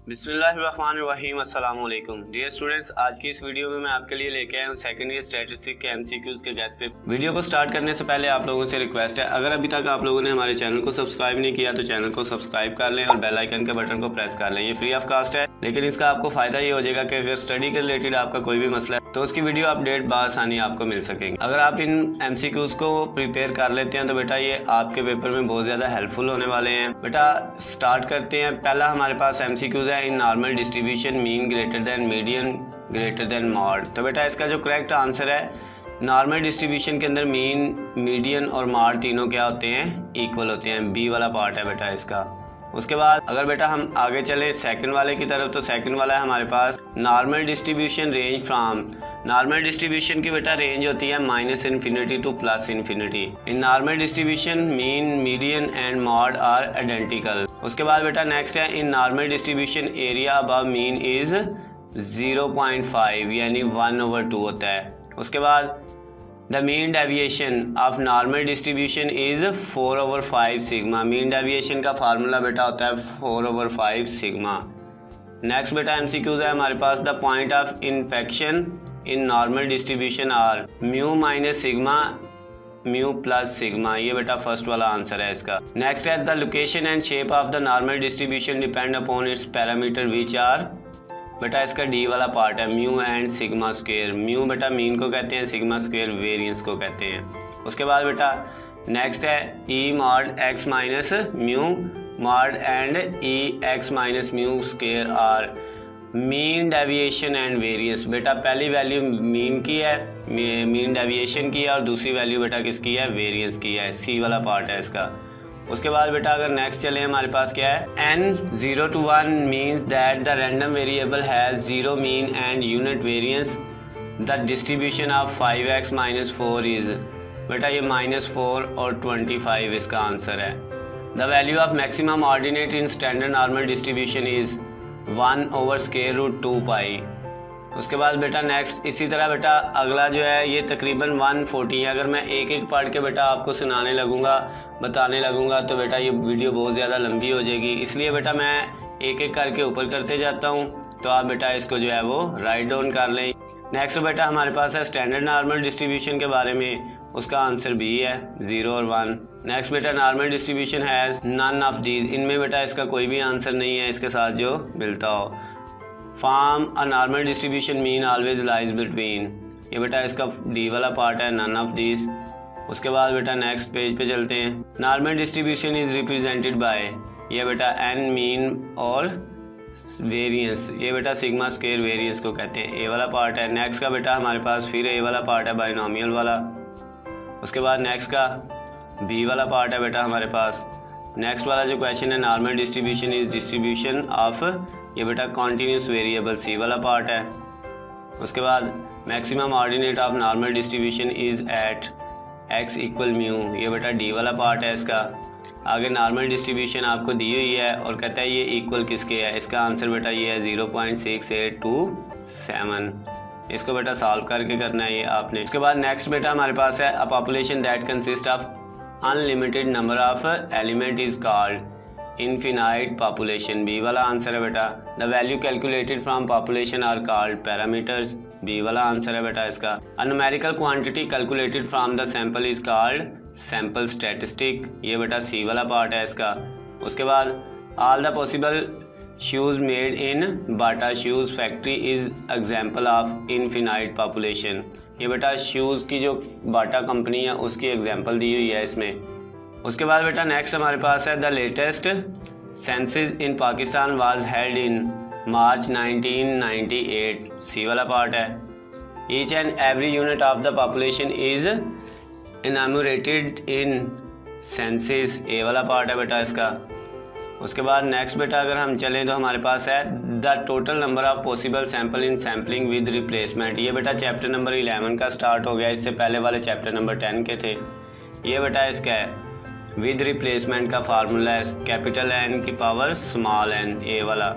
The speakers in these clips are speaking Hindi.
बिस्मिल्लाहिर्रहमानिर्रहीम अस्सलाम वालेकुम डियर स्टूडेंट्स, आज की इस वीडियो में मैं आपके लिए लेके आया हूँ सेकंड ईयर स्टैटिस्टिक्स के एमसीक्यूज के गेस्ट पेपर। वीडियो को स्टार्ट करने से पहले आप लोगों से रिक्वेस्ट है, अगर अभी तक आप लोगों ने हमारे चैनल को सब्सक्राइब नहीं किया तो चैनल को सब्सक्राइब कर लें और बेल आइकन के बटन को प्रेस कर लें। ये फ्री ऑफ कास्ट है, लेकिन इसका आपको फ़ायदा ये हो जाएगा कि अगर स्टडी के रिलेटेड आपका कोई भी मसला है तो उसकी वीडियो अपडेट बआसानी आपको मिल सकेंगे। अगर आप इन एमसीक्यूज को प्रिपेयर कर लेते हैं तो बेटा ये आपके पेपर में बहुत ज़्यादा हेल्पफुल होने वाले हैं। बेटा स्टार्ट करते हैं। पहला हमारे पास एमसीक्यूज है, in normal distribution mean greater than median greater than mod. तो बेटा इसका जो करेक्ट आंसर है, नॉर्मल डिस्ट्रीब्यूशन के अंदर मीन, मीडियन और मॉड तीनों क्या होते हैं, इक्वल होते हैं। बी वाला पार्ट है बेटा इसका। उसके बाद अगर बेटा हम आगे चले सेकंड वाले की तरफ, तो सेकंड वाला है हमारे पास normal distribution range from. Normal distribution की बेटा रेंज होती है -∞ to +∞। In normal distribution mean, median and mode are identical. उसके बाद बेटा नेक्स्ट है, in normal distribution area above mean is 0.5 यानी 1/2 होता है। उसके बाद the mean deviation of normal distribution is 4/5 sigma. Mean deviation का फार्मूला बेटा होता है 4/5 सिग्मा। नेक्स्ट बेटा एमसीक्यूज है हमारे पास, the point of infection in normal distribution are mu minus sigma, mu plus sigma. ये बेटा फर्स्ट वाला आंसर है इसका। नेक्स्ट है, the location and shape of the normal distribution depend upon its parameter which are. बेटा इसका डी वाला पार्ट है, mu and sigma square. Mu बेटा मीन को कहते हैं, सिग्मा स्क्वायर वेरिएंस को कहते हैं। उसके बाद बेटा नेक्स्ट है, E mod X minus mu mod and E X minus mu square are mean deviation and variance. बेटा पहली वैल्यू मीन की है, मीन डेविएशन की है, और दूसरी वैल्यू बेटा किसकी है, वेरिएंस की है। सी वाला पार्ट है इसका। उसके बाद बेटा अगर नेक्स्ट चले हमारे पास क्या है, n 0 to 1 means that the random variable has 0 mean and unit variance. The distribution of 5x - 4 is. बेटा ये -4 और 25 इसका आंसर है। The value of maximum ordinate in standard normal distribution is 1/√2 पाई। उसके बाद बेटा नेक्स्ट इसी तरह बेटा अगला जो है ये तकरीबन 140 है। अगर मैं एक एक पढ़ के बेटा आपको सुनाने लगूंगा, बताने लगूंगा तो बेटा ये वीडियो बहुत ज़्यादा लंबी हो जाएगी, इसलिए बेटा मैं एक एक करके ऊपर करते जाता हूँ, तो आप बेटा इसको जो है वो राइट डाउन कर लें। नेक्स्ट बेटा हमारे पास है स्टैंडर्ड नॉर्मल डिस्ट्रीब्यूशन के बारे में, उसका आंसर बी है 0 और 1। नेक्स्ट बेटा normal distribution has none of these. इनमें बेटा इसका कोई भी आंसर नहीं है इसके साथ जो मिलता हो। Form a normal distribution mean always lies between. ये बेटा इसका डी वाला पार्ट है, नन ऑफ दिस। उसके बाद बेटा नेक्स्ट पेज पे चलते हैं। Normal distribution is represented by, ये बेटा एन मीन और वेरिएंस। ये बेटा सिग्मा स्क्वायर वेरिएंस को कहते हैं, ए वाला पार्ट है। नेक्स्ट का बेटा हमारे पास फिर ए वाला पार्ट है, बाइनोमियल वाला। उसके बाद नेक्स्ट का बी वाला पार्ट है बेटा हमारे पास। नेक्स्ट वाला जो क्वेश्चन है, normal distribution is distribution of, ये बेटा कॉन्टीन्यूस वेरिएबल, सी वाला पार्ट है। उसके बाद maximum ordinate of normal distribution is at x equal mu, ये बेटा डी वाला पार्ट है इसका। आगे नॉर्मल डिस्ट्रीब्यूशन आपको दी हुई है और कहता है ये इक्वल किसके है, इसका आंसर बेटा ये है 0.6827। इसको बेटा सॉल्व करके करना है ये आपने। उसके बाद नेक्स्ट बेटा हमारे पास है, a population that consist of unlimited number of element is called infinite population. B वाला आंसर है बेटा। The value calculated from population are called parameters. B वाला आंसर है बेटा इसका। A numerical quantity calculated from the sample is called sample statistic. ये बेटा सी वाला पार्ट है इसका। उसके बाद all the possible shoes made in Bata shoes factory is example of infinite population. ये बेटा शूज़ की जो बाटा कंपनी है उसकी एग्जाम्पल दी हुई है इसमें। उसके बाद बेटा नेक्स्ट हमारे पास है, the latest census in Pakistan was held in March 1998। C वाला पार्ट है। Each and every unit of the population is enumerated in census. A वाला पार्ट है बेटा इसका। उसके बाद नेक्स्ट बेटा अगर हम चलें तो हमारे पास है, the total number of possible sample in sampling with replacement. ये बेटा चैप्टर नंबर 11 का स्टार्ट हो गया, इससे पहले वाले चैप्टर नंबर 10 के थे। ये बेटा इसका है विद रिप्लेसमेंट का फार्मूला है कैपिटल एन की पावर स्मॉल एन, ए वाला।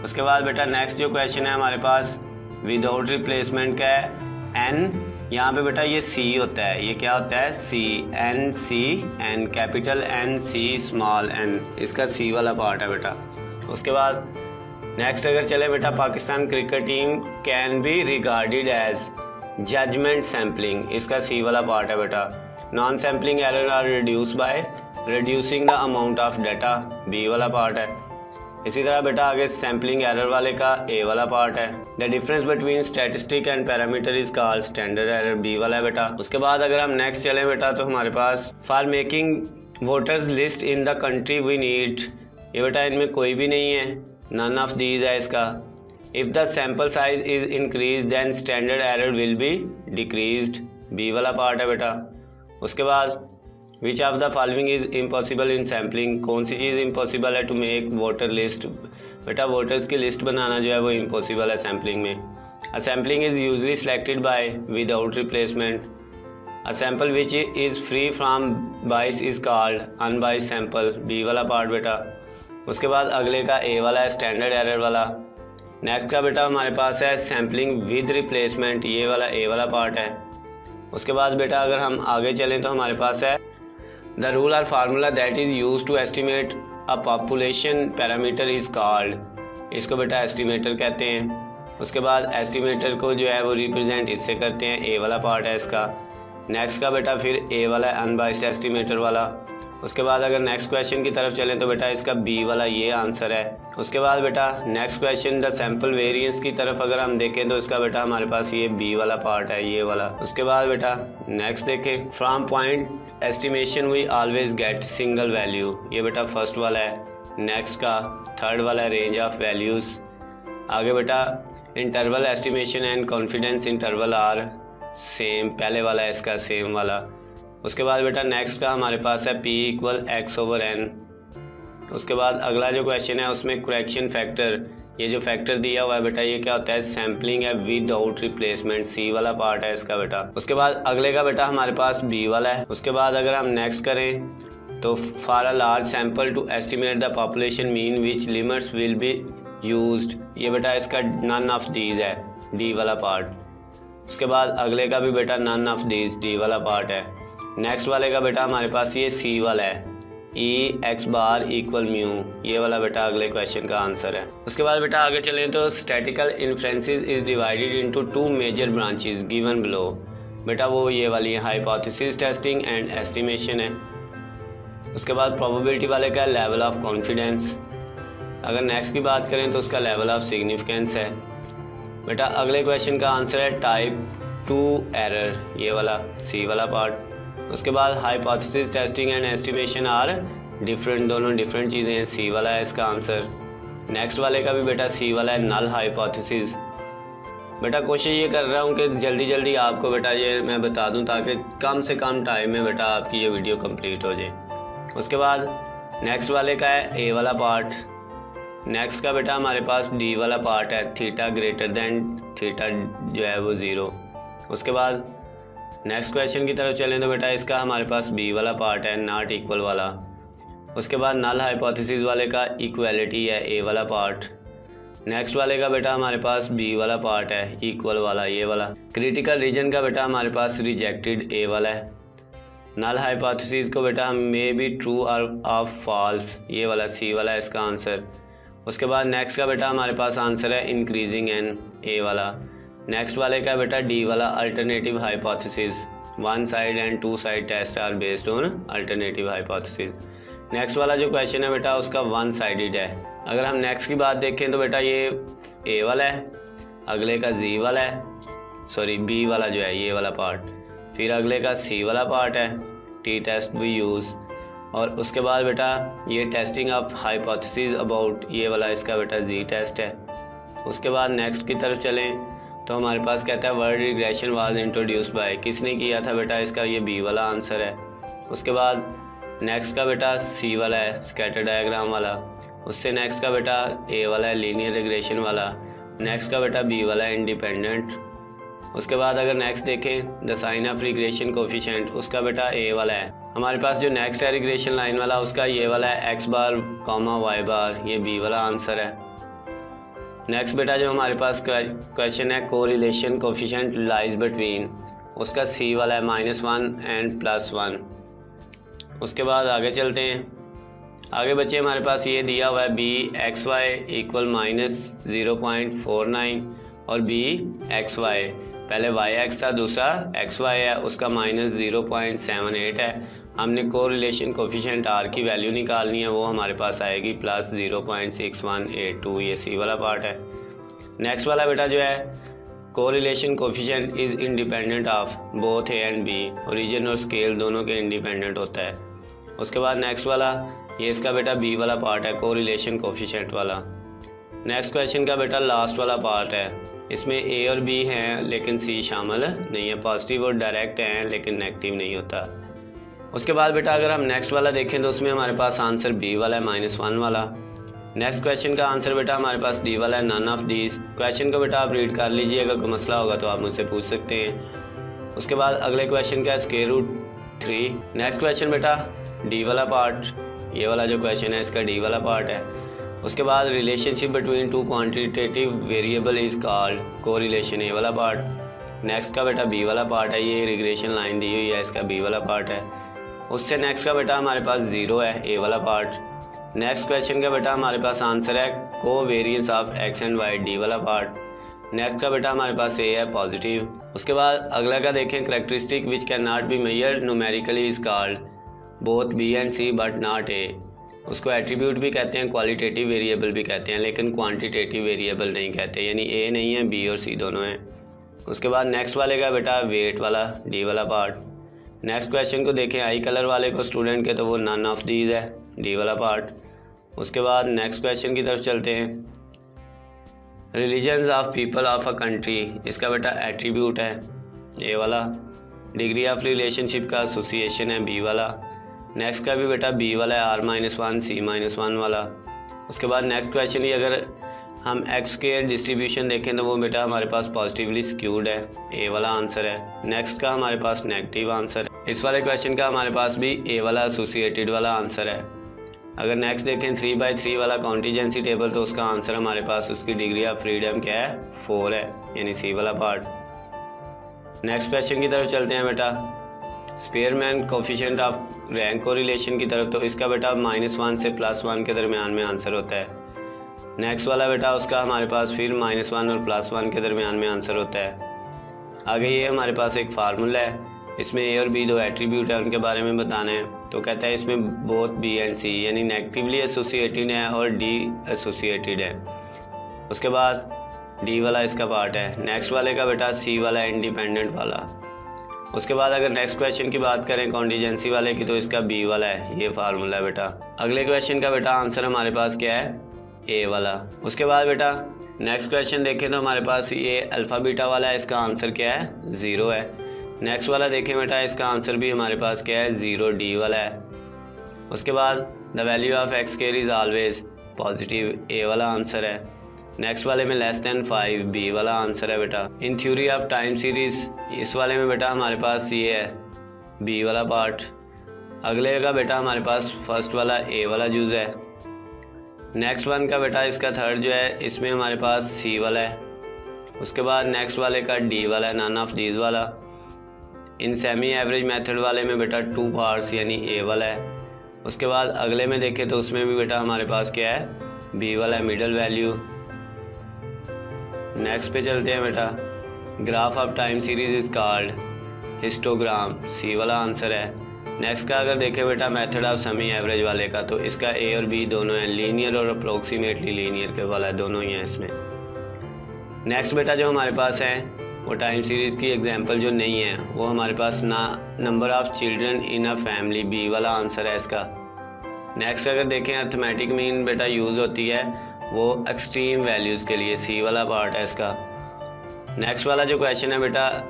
उसके बाद बेटा नेक्स्ट जो क्वेश्चन है हमारे पास विदाउट रिप्लेसमेंट का है, एन यहाँ पे बेटा ये सी होता है, ये क्या होता है C, N C N, capital N C small N, इसका सी वाला पार्ट है बेटा। उसके बाद नेक्स्ट अगर चले बेटा, Pakistan cricket team can be regarded as judgment sampling, इसका सी वाला पार्ट है बेटा। Non sampling error are reduce by reducing the amount of data, B वाला पार्ट है। इसी तरह बेटा आगे सैम्पलिंग एरर वाले का ए वाला पार्ट है। The difference between statistic and parameter is called standard error, B वाला है बेटा। उसके बाद अगर हम नेक्स्ट चलें बेटा तो हमारे पास for making voters list in the country we need, ये बेटा इनमें कोई भी नहीं है, नन ऑफ दीज है इसका। If the sample size is increase then standard error will be decreased, B वाला पार्ट है बेटा। उसके बाद which of the following is impossible in sampling, कौन सी चीज़ इम्पॉसिबल है टू मेक वोटर लिस्ट, बेटा वोटर्स की लिस्ट बनाना जो है वो इम्पॉसिबल है सैम्पलिंग में। A sampling is usually selected by without replacement, a sample which is free from bias is called unbiased sample, B वाला पार्ट बेटा। उसके बाद अगले का ए वाला है स्टैंडर्ड एरर वाला। नेक्स्ट का बेटा हमारे पास है सैम्पलिंग विद रिप्लेसमेंट, ये वाला ए वाला पार्ट है। उसके बाद बेटा अगर हम आगे चलें तो हमारे पास है द रूल और formula that is use to estimate a population parameter is called, इसको बेटा एस्टिमेटर कहते हैं। उसके बाद एस्टिमेटर को जो है वो रिप्रेजेंट इससे करते हैं, ए वाला पार्ट है इसका। नेक्स्ट का बेटा फिर ए वाला अनबाइस्ड एस्टिमेटर वाला। उसके बाद अगर नेक्स्ट क्वेश्चन की तरफ चलें तो बेटा इसका बी वाला ये आंसर है। उसके बाद बेटा next question the sample variance की तरफ अगर हम देखें तो इसका बेटा हमारे पास ये बी वाला पार्ट है, ये वाला। उसके बाद बेटा नेक्स्ट देखें, from point estimation we always get single value, ये बेटा फर्स्ट वाला है। नेक्स्ट का थर्ड वाला है रेंज ऑफ वैल्यूज़। आगे बेटा interval estimation and confidence interval are same, पहले वाला है इसका सेम वाला। उसके बाद बेटा नेक्स्ट का हमारे पास है P equal x over n. उसके बाद अगला जो क्वेश्चन है उसमें करेक्शन फैक्टर, ये जो फैक्टर दिया हुआ है बेटा ये क्या होता है, सैम्पलिंग है विदाउट रिप्लेसमेंट, सी वाला पार्ट है इसका बेटा। उसके बाद अगले का बेटा हमारे पास बी वाला है। उसके बाद अगर हम नेक्स्ट करें तो for a large sample to estimate the population mean which limits will be used, ये बेटा इसका नन ऑफ दीज है, डी वाला पार्ट। उसके बाद अगले का भी बेटा नन ऑफ दीज, डी वाला पार्ट है। नेक्स्ट वाले का बेटा हमारे पास ये सी वाला है, E X bar equal mu, ये वाला बेटा अगले क्वेश्चन का आंसर है। उसके बाद बेटा आगे चलें तो statistical inferences is divided into two major branches given below, बेटा वो ये वाली है हाइपोथेसिस टेस्टिंग एंड एस्टिमेशन है। उसके बाद प्रोबेबिलिटी वाले का लेवल ऑफ कॉन्फिडेंस। अगर नेक्स्ट की बात करें तो उसका लेवल ऑफ सिग्निफिकेंस है। बेटा अगले क्वेश्चन का आंसर है टाइप 2 एरर, ये वाला सी वाला पार्ट। उसके बाद hypothesis testing and estimation are different, दोनों डिफरेंट चीज़ें हैं, सी वाला है इसका आंसर। नेक्स्ट वाले का भी बेटा सी वाला है नल हाइपोथेसिस। बेटा कोशिश ये कर रहा हूँ कि जल्दी जल्दी आपको बेटा ये मैं बता दूँ ताकि कम से कम टाइम में बेटा आपकी ये वीडियो कंप्लीट हो जाए। उसके बाद नेक्स्ट वाले का है ए वाला पार्ट। नेक्स्ट का बेटा हमारे पास डी वाला पार्ट है, थीटा ग्रेटर देन थीटा जो है वो 0। उसके बाद नेक्स्ट क्वेश्चन की तरफ चलें तो बेटा इसका हमारे पास बी वाला पार्ट है, नॉट इक्वल वाला। उसके बाद नल हाइपोथेसिस वाले का इक्वलिटी है, ए वाला पार्ट। नेक्स्ट वाले का बेटा हमारे पास बी वाला पार्ट है, इक्वल वाला, ये वाला। क्रिटिकल रीजन का बेटा हमारे पास रिजेक्टेड, ए वाला है। नल हाइपोथेसिस को बेटा हम मे बी ट्रू और ऑफ फॉल्स, ये वाला सी वाला है इसका आंसर। उसके बाद नेक्स्ट का बेटा हमारे पास आंसर है इंक्रीजिंग एन, ए वाला। नेक्स्ट वाले का बेटा डी वाला alternative hypothesis, one side and two side test are based on alternative hypothesis. Next वाला जो क्वेश्चन है बेटा उसका वन साइडेड है। अगर हम नेक्स्ट की बात देखें तो बेटा ये ए वाला है, अगले का जी वाला है, सॉरी बी वाला जो है ये वाला पार्ट, फिर अगले का सी वाला पार्ट है, टी टेस्ट वी यूज़। और उसके बाद बेटा ये टेस्टिंग ऑफ हाइपोथेसिस अबाउट, ये वाला इसका बेटा जी टेस्ट है। उसके बाद नेक्स्ट की तरफ चलें तो हमारे पास कहता है word regression was introduced by, किसने किया था बेटा इसका ये बी वाला आंसर है। उसके बाद नेक्स्ट का बेटा सी वाला है, स्कैटर डायग्राम वाला। उससे नेक्स्ट का बेटा ए वाला है, लीनियर रिग्रेशन वाला। नेक्स्ट का बेटा बी वाला है, इंडिपेंडेंट। उसके बाद अगर नेक्स्ट देखें the sign of regression coefficient, उसका बेटा ए वाला है। हमारे पास जो नेक्स्ट है रिग्रेशन लाइन वाला उसका ये वाला है एक्स बार कॉमा वाई बार, ये बी वाला आंसर है। नेक्स्ट बेटा जो हमारे पास क्वेश्चन है कोरिलेशन कोफिशिएंट लाइज बिटवीन, उसका सी वाला है -1 एंड +1। उसके बाद आगे चलते हैं। आगे बच्चे हमारे पास ये दिया हुआ है बी एक्स वाई इक्वल -0.49 और बी एक्स वाई, पहले वाई एक्स था, दूसरा एक्स वाई है, उसका -0.78 है। हमने कोरिलेशन कोफिशिएंट आर की वैल्यू निकालनी है, वो हमारे पास आएगी +0.6182, ये सी वाला पार्ट है। नेक्स्ट वाला बेटा जो है correlation coefficient is independent of both A and B, origin और स्केल दोनों के इंडिपेंडेंट होता है। उसके बाद नेक्स्ट वाला ये इसका बेटा बी वाला पार्ट है, कोरिलेशन कोफिशिएंट वाला। नेक्स्ट क्वेश्चन का बेटा लास्ट वाला पार्ट है, इसमें ए और बी हैं लेकिन सी शामिल नहीं है, पॉजिटिव और डायरेक्ट हैं लेकिन नेगेटिव नहीं होता। उसके बाद बेटा अगर हम नेक्स्ट वाला देखें तो उसमें हमारे पास आंसर बी वाला है, -1 वाला। नेक्स्ट क्वेश्चन का आंसर बेटा हमारे पास डी वाला है, नन ऑफ दीज। क्वेश्चन को बेटा आप रीड कर लीजिए, अगर कोई मसला होगा तो आप मुझसे पूछ सकते हैं। उसके बाद अगले क्वेश्चन का √3। नेक्स्ट क्वेश्चन बेटा डी वाला पार्ट, ये वाला जो क्वेश्चन है इसका डी वाला पार्ट है। उसके बाद relationship between two quantitative variable is called correlation, A वाला पार्ट। नेक्स्ट का बेटा बी वाला पार्ट है, ये रिग्रेशन लाइन दी हुई है, इसका बी वाला पार्ट है। उससे नेक्स्ट का बेटा हमारे पास 0 है, ए वाला पार्ट। नेक्स्ट क्वेश्चन का बेटा हमारे पास आंसर है covariance of X and Y, D वाला पार्ट। नेक्स्ट का बेटा हमारे पास ए है, पॉजिटिव। उसके बाद अगला का देखें characteristic which can not be measured numerically is called both B and C but not A. उसको एट्रीब्यूट भी कहते हैं, क्वालिटेटिव वेरिएबल भी कहते हैं, लेकिन क्वांटिटेटिव वेरिएबल नहीं कहते, यानी ए नहीं है बी और सी दोनों हैं। उसके बाद नेक्स्ट वाले का बेटा वेट वाला, डी वाला पार्ट। नेक्स्ट क्वेश्चन को देखें आई कलर वाले को स्टूडेंट के, तो वो नन ऑफ दीज है, डी वाला पार्ट। उसके बाद नेक्स्ट क्वेश्चन की तरफ चलते हैं, religions of people of a country, इसका बेटा एट्रीब्यूट है, ए वाला। डिग्री ऑफ रिलेशनशिप का एसोसिएशन है, बी वाला। नेक्स्ट का भी बेटा बी वाला है, R-1 C-1 वाला। उसके बाद नेक्स्ट क्वेश्चन ही अगर हम एक्स के डिस्ट्रीब्यूशन देखें तो वो बेटा हमारे पास पॉजिटिवली स्क्यूड है, ए वाला आंसर है। नेक्स्ट का हमारे पास नेगेटिव आंसर है। इस वाले क्वेश्चन का हमारे पास भी ए वाला एसोसिएटेड वाला आंसर है। अगर नेक्स्ट देखें 3/3 वाला कॉन्टीजेंसी टेबल, तो उसका आंसर हमारे पास उसकी डिग्री ऑफ फ्रीडम क्या है, 4 है, यानी सी वाला पार्ट। नेक्स्ट क्वेश्चन की तरफ चलते हैं बेटा Spearman coefficient of rank correlation की तरफ, तो इसका बेटा -1 से +1 के दरमियान में आंसर होता है। नेक्स्ट वाला बेटा उसका हमारे पास फिर -1 और +1 के दरमियान में आंसर होता है। आगे ये हमारे पास एक फार्मूला है, इसमें ए और बी दो एट्रीब्यूट है, उनके बारे में बताना है। तो कहता है इसमें बोथ बी एंड सी यानी नेगेटिवली एसोसिएटेड है और डी एसोसिएटेड है। उसके बाद डी वाला इसका पार्ट है। नेक्स्ट वाले का बेटा सी वाला इंडिपेंडेंट वाला। उसके बाद अगर नेक्स्ट क्वेश्चन की बात करें कॉन्टीजेंसी वाले की, तो इसका बी वाला है, ये फार्मूला है बेटा। अगले क्वेश्चन का बेटा आंसर हमारे पास क्या है, ए वाला। उसके बाद बेटा नेक्स्ट क्वेश्चन देखें तो हमारे पास ये अल्फ़ा बीटा वाला है, इसका आंसर क्या है, 0 है। नेक्स्ट वाला देखें बेटा इसका आंसर भी हमारे पास क्या है, 0 डी वाला है। उसके बाद the value of X square is always positive, A वाला आंसर है। नेक्स्ट वाले में <5 बी वाला आंसर है बेटा। In theory of time series, इस वाले में बेटा हमारे पास ये है, बी वाला पार्ट। अगले का बेटा हमारे पास फर्स्ट वाला ए वाला जूज़ है। नेक्स्ट वन का बेटा इसका थर्ड जो है, इसमें हमारे पास सी वाला है। उसके बाद नेक्स्ट वाले का डी वाला है, नन ऑफ दीज वाला। इन सेमी एवरेज मेथड वाले में बेटा 2 पार्ट्स यानी ए वाला है। उसके बाद अगले में देखें तो उसमें भी बेटा हमारे पास क्या है, बी वाला है, मिडल वैल्यू। नेक्स्ट पे चलते हैं बेटा graph of time series is called histogram, C वाला आंसर है। नेक्स्ट का अगर देखें बेटा मेथड ऑफ सेमी एवरेज वाले का, तो इसका ए और बी दोनों हैं, लीनियर और अप्रोक्सीमेटली लीनियर के वाला है, दोनों ही हैं इसमें। नेक्स्ट बेटा जो हमारे पास है वो टाइम सीरीज़ की एग्जांपल जो नहीं है वो हमारे पास ना number of children in a family, B वाला आंसर है इसका। नेक्स्ट अगर देखें अर्थमेटिक मीन बेटा यूज़ होती है वो एक्सट्रीम वैल्यूज़ के लिए, सी वाला पार्ट है इसका। नेक्स्ट वाला जो क्वेश्चन है बेटा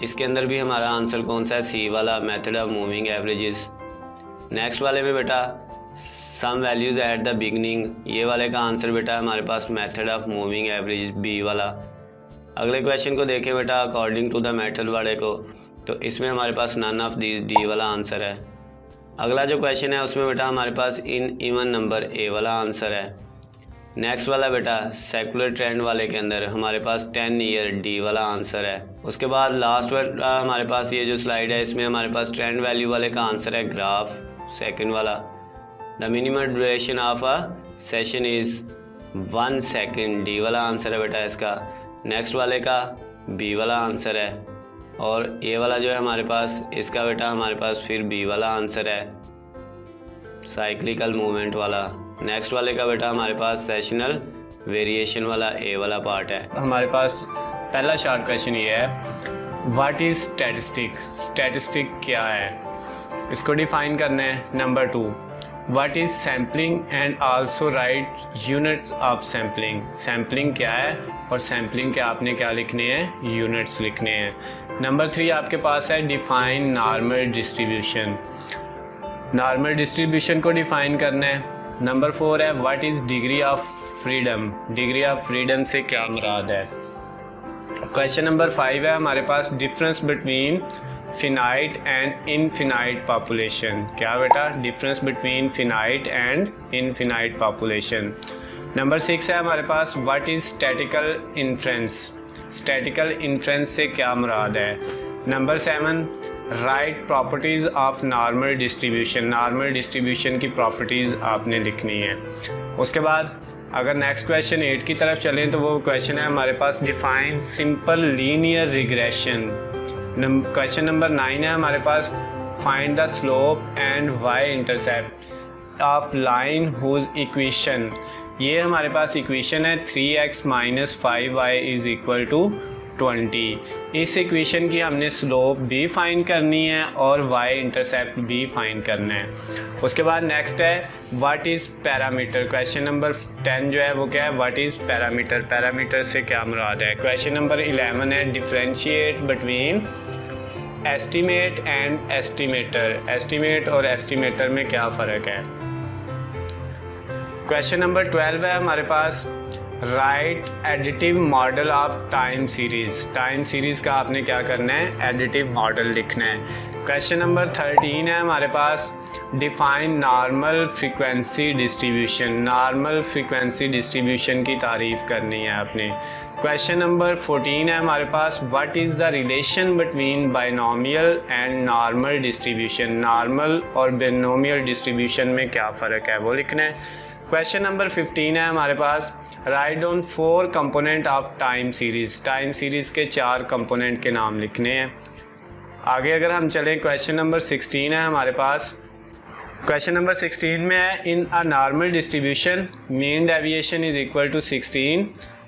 इसके अंदर भी हमारा आंसर कौन सा है, सी वाला, method of moving averages. Next वाले में बेटा some values at the beginning, ये वाले का आंसर बेटा हमारे पास method of moving average, B वाला। अगले क्वेश्चन को देखें बेटा अकॉर्डिंग टू द मेथड वाले को, तो इसमें हमारे पास नन ऑफ दीज, डी वाला आंसर है। अगला जो क्वेश्चन है उसमें बेटा हमारे पास इन इवन नंबर, ए वाला आंसर है। नेक्स्ट वाला बेटा सेकुलर ट्रेंड वाले के अंदर हमारे पास 10 ईयर, डी वाला आंसर है। उसके बाद लास्ट वाला हमारे पास ये जो स्लाइड है इसमें हमारे पास ट्रेंड वैल्यू वाले का आंसर है ग्राफ, सेकंड वाला। The the minimum duration of a session is 1 second. D वाला आंसर है बेटा इसका। नेक्स्ट वाले का बी वाला आंसर है, और ये वाला जो है हमारे पास, इसका बेटा हमारे पास फिर बी वाला आंसर है, साइक्लिकल मूवमेंट वाला। नेक्स्ट वाले का बेटा हमारे पास सेशनल वेरिएशन वाला ए वाला पार्ट है। हमारे पास पहला शॉर्ट क्वेश्चन ये है, व्हाट इज़ स्टैटिस्टिक। स्टैटिस्टिक क्या है, इसको डिफाइन करना है। Number 2, what is sampling and also right units of sampling. Sampling क्या है और सैम्पलिंग के आपने क्या लिखने हैं, यूनिट्स लिखने हैं। नंबर 3 आपके पास है, define normal distribution. Normal distribution को डिफाइन करना है। नंबर 4 है, what is degree of freedom. Degree of freedom से क्या मुराद है। क्वेश्चन नंबर 5 है हमारे पास, difference between finite and infinite population. क्या बेटा, difference between finite and infinite population. Number 6 है हमारे पास, what is statical inference. Statical inference से क्या मुराद है। Number 7, write properties of normal distribution. Normal distribution की प्रॉपर्टीज़ आपने लिखनी है। उसके बाद अगर नेक्स्ट क्वेश्चन 8 की तरफ चलें तो वो क्वेश्चन है हमारे पास, define simple linear regression. Question number 9 है हमारे पास, find the slope and Y intercept of line whose equation. ये हमारे पास इक्वेशन है 3x - 5y is equal to 20। इस इक्वेशन की हमने स्लोप भी फाइंड करनी है और y इंटरसेप्ट भी फाइंड करना है। उसके बाद नेक्स्ट है, what is parameter. Question number 10 जो है वो क्या है, व्हाट इज़ पैरामीटर। पैरामीटर से क्या मुराद है। क्वेश्चन नंबर 11 है, differentiate between estimate and estimator. Estimate और एस्टीमेटर में क्या फ़र्क है। क्वेश्चन नंबर 12 है हमारे पास, write additive model of time series. Time series का आपने क्या करना है, एडिटिव मॉडल लिखना है। क्वेश्चन नंबर 13 है हमारे पास, define normal frequency distribution. Normal frequency distribution की तारीफ़ करनी है आपने। क्वेश्चन नंबर 14 है हमारे पास, what is the relation between binomial and normal distribution. Normal और बाइनोमियल डिस्ट्रीब्यूशन में क्या फ़र्क है वो लिखना है। क्वेश्चन नंबर 15 है हमारे पास, write down 4 component of time series. Time series के 4 कंपोनेंट के नाम लिखने हैं। आगे अगर हम चलें, क्वेश्चन नंबर 16 है हमारे पास। क्वेश्चन नंबर 16 में है, in a normal distribution mean deviation is equal to 16,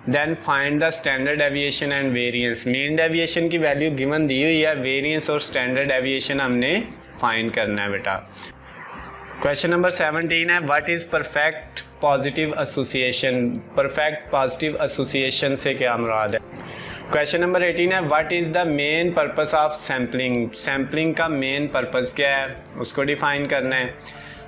then find the standard deviation and variance. Mean deviation की वैल्यू गिवन दी हुई है, वेरिएंस और स्टैंडर्ड डेविएशन हमने फाइंड करना है बेटा। क्वेश्चन नंबर 17 है, what is perfect positive association. Perfect positive association से क्या मुराद है। क्वेश्चन नंबर 18 है, what is the main purpose of sampling. Sampling का मेन पर्पस क्या है, उसको डिफाइन करना है।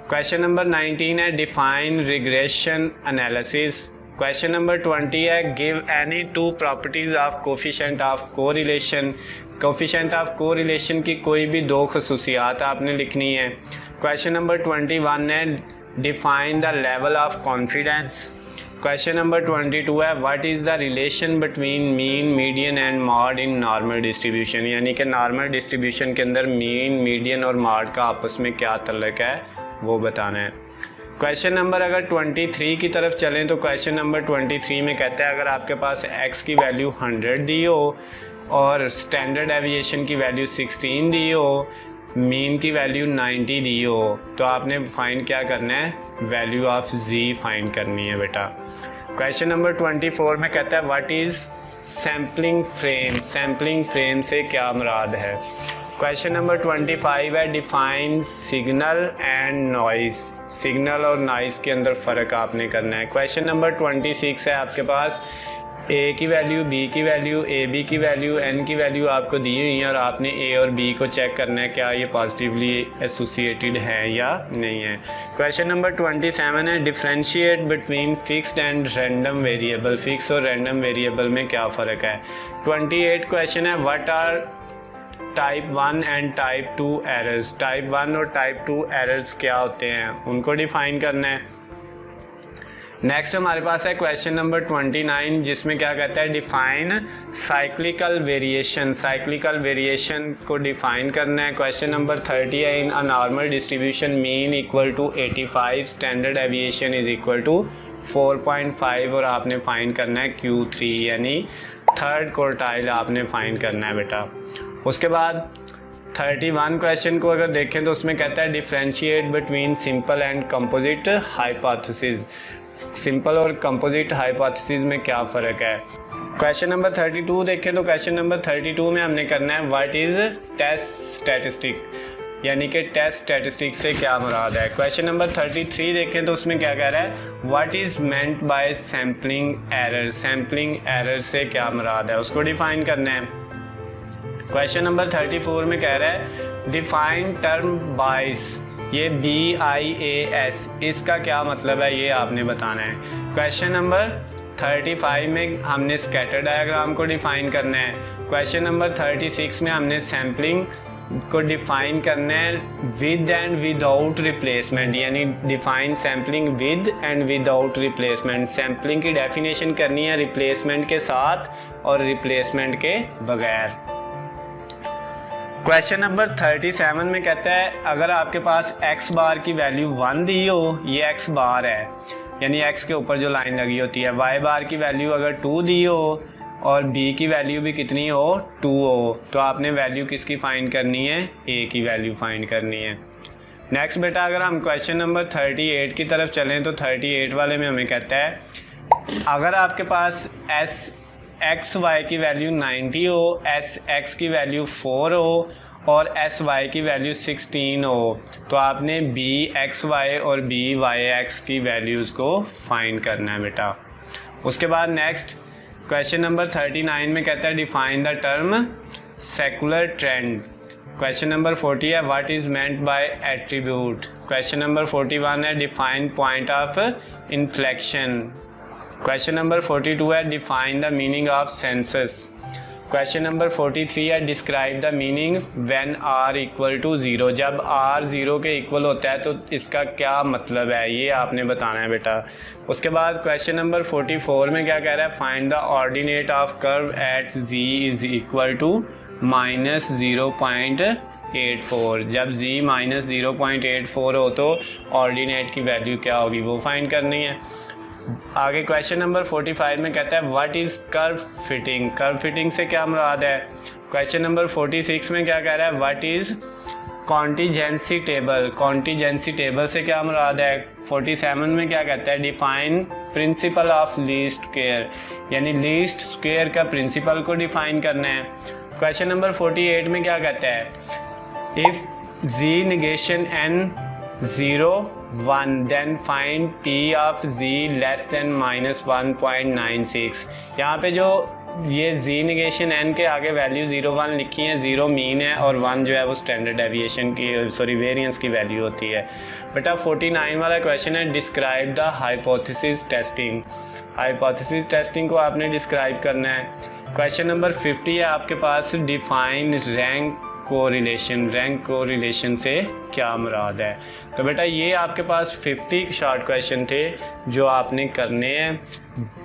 क्वेश्चन नंबर 19 है, define regression analysis. Question number 20 है, give any 2 properties of coefficient of correlation. Coefficient of correlation की कोई भी 2 खसूसियात आपने लिखनी है। क्वेश्चन नंबर 21 है, define the level of confidence. Question number 22 है, what is the relation between mean, median and mod in normal distribution. यानी कि नॉर्मल डिस्ट्रीब्यूशन के अंदर मीन, मीडियन और मॉड का आपस में क्या तल्लुक है वो बताना है। क्वेश्चन नंबर अगर 23 की तरफ चलें तो क्वेश्चन नंबर 23 में कहता है, अगर आपके पास x की वैल्यू 100 दी हो और स्टैंडर्ड डेविएशन की वैल्यू 16 दी हो, मीन की वैल्यू 90 दी हो, तो आपने फाइंड क्या करना है, वैल्यू ऑफ z फाइंड करनी है बेटा। क्वेश्चन नंबर 24 में कहता है, what is sampling frame. Sampling frame से क्या मुराद है। क्वेश्चन नंबर 25 है, define signal and noise. Signal और नॉइज़ के अंदर फ़र्क आपने करना है। क्वेश्चन नंबर 26 है आपके पास, ए की वैल्यू, बी की वैल्यू, ए बी की वैल्यू, एन की वैल्यू आपको दी हुई है और आपने ए और बी को चेक करना है क्या ये पॉजिटिवली एसोसिएटेड है या नहीं है। क्वेश्चन नंबर 27 है, differentiate between fixed and random variable. Fix और रैंडम वेरिएबल में क्या फ़र्क है। 28 क्वेश्चन है, what are type 1 and type 2 errors. Type 1 और टाइप 2 एरर्स क्या होते हैं, उनको डिफाइन करना है। नेक्स्ट हमारे पास है क्वेश्चन नंबर 29, जिसमें क्या कहता है define cyclical variation. Cyclical variation को डिफाइन करना है। क्वेश्चन नंबर 30 है in a normal distribution mean equal to 85, standard deviation is equal to 4.5 और आपने फाइंड करना है Q3 यानी थर्ड क्वार्टाइल आपने फाइंड करना है बेटा। उसके बाद 31 क्वेश्चन को अगर देखें तो उसमें कहता है differentiate between simple and composite hypothesis. Simple और कंपोजिट हाइपोथेसिस में क्या फ़र्क है। क्वेश्चन नंबर 32 देखें तो क्वेश्चन नंबर 32 में हमने करना है व्हाट इज़ टेस्ट स्टैटिस्टिक, यानी कि टेस्ट स्टैटिस्टिक से क्या मुराद है। क्वेश्चन नंबर 33 देखें तो उसमें क्या कह रहा है what is meant bye sampling error. Sampling error से क्या मुराद है उसको डिफाइन करना है। क्वेश्चन नंबर 34 में कह रहा है डिफाइन टर्म बाइस, ये BIAS इसका क्या मतलब है ये आपने बताना है। क्वेश्चन नंबर 35 में हमने स्कैटर डायग्राम को डिफाइन करना है। क्वेश्चन नंबर 36 में हमने सैम्पलिंग को डिफाइन करना है विद एंड विदाउट रिप्लेसमेंट, यानी define sampling with and without replacement. Sampling की डेफिनेशन करनी है रिप्लेसमेंट के साथ और रिप्लेसमेंट के बगैर। क्वेश्चन नंबर 37 में कहता है अगर आपके पास x बार की वैल्यू 1 दी हो, ये x बार है यानी x के ऊपर जो लाइन लगी होती है, y बार की वैल्यू अगर 2 दी हो और b की वैल्यू भी कितनी हो 2 हो, तो आपने वैल्यू किसकी फाइंड करनी है, a की वैल्यू फाइंड करनी है। नेक्स्ट बेटा अगर हम क्वेश्चन नंबर 38 की तरफ चलें तो 38 वाले में हमें कहता है अगर आपके पास x/y की वैल्यू 90 हो, s(x) की वैल्यू 4 हो और sy की वैल्यू 16 हो, तो आपने bxy और byx की वैल्यूज़ को फाइंड करना है बेटा। उसके बाद नेक्स्ट क्वेश्चन नंबर 39 में कहता है define the term secular trend. Question number 40 है what is meant by attribute. Question number 41 है define point of inflection. Question number 42 है define the meaning of census. Question number 43 है describe the meaning when r equal to 0। जब r 0 के इक्वल होता है तो इसका क्या मतलब है ये आपने बताना है बेटा। उसके बाद क्वेश्चन नंबर 44 में क्या कह रहा है find the ordinate of curve at z is equal to -0.84। जब z -0.84 हो तो ऑर्डिनेट की वैल्यू क्या होगी वो फाइंड करनी है। आगे क्वेश्चन नंबर 45 में कहता है what is curve fitting. Curve fitting से क्या मुराद है। क्वेश्चन नंबर 46 में क्या कह रहा है what is contingency table. Contingency table से क्या मुराद है। 47 में क्या कहता है define principle of least square, यानी लीस्ट स्क्वायर का प्रिंसिपल को डिफाइन करना है। क्वेश्चन नंबर 48 में क्या कहता है if z negation n 0 1 then find p of z less than -1.96। यहाँ पे जो ये z negation n के आगे वैल्यू 0 1 लिखी है, 0 मीन है और 1 जो है वो स्टैंडर्ड डेविएशन की वेरिएंस की वैल्यू होती है बेटा। 49 वाला क्वेश्चन है describe the hypothesis testing. Hypothesis testing को आपने डिस्क्राइब करना है। क्वेश्चन नंबर 50 है आपके पास define rank correlation. Rank correlation से क्या मुराद है। तो बेटा ये आपके पास 50 शॉर्ट क्वेश्चन थे जो आपने करने हैं।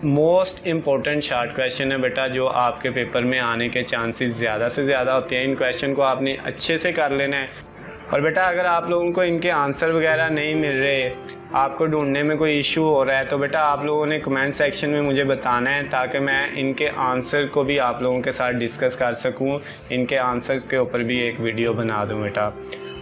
मोस्ट इम्पोर्टेंट शॉर्ट क्वेश्चन है बेटा जो आपके पेपर में आने के चांसेस ज़्यादा से ज़्यादा होते हैं। इन क्वेश्चन को आपने अच्छे से कर लेना है। और बेटा अगर आप लोगों को इनके आंसर वगैरह नहीं मिल रहे, आपको ढूंढने में कोई इशू हो रहा है, तो बेटा आप लोगों ने कमेंट सेक्शन में मुझे बताना है ताकि मैं इनके आंसर को भी आप लोगों के साथ डिस्कस कर सकूं। इनके आंसर्स के ऊपर भी एक वीडियो बना दूं बेटा।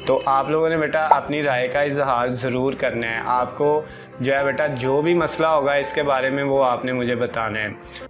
तो आप लोगों ने बेटा अपनी राय का इजहार ज़रूर करना है। आपको जो है बेटा जो भी मसला होगा इसके बारे में वो आपने मुझे बताना है।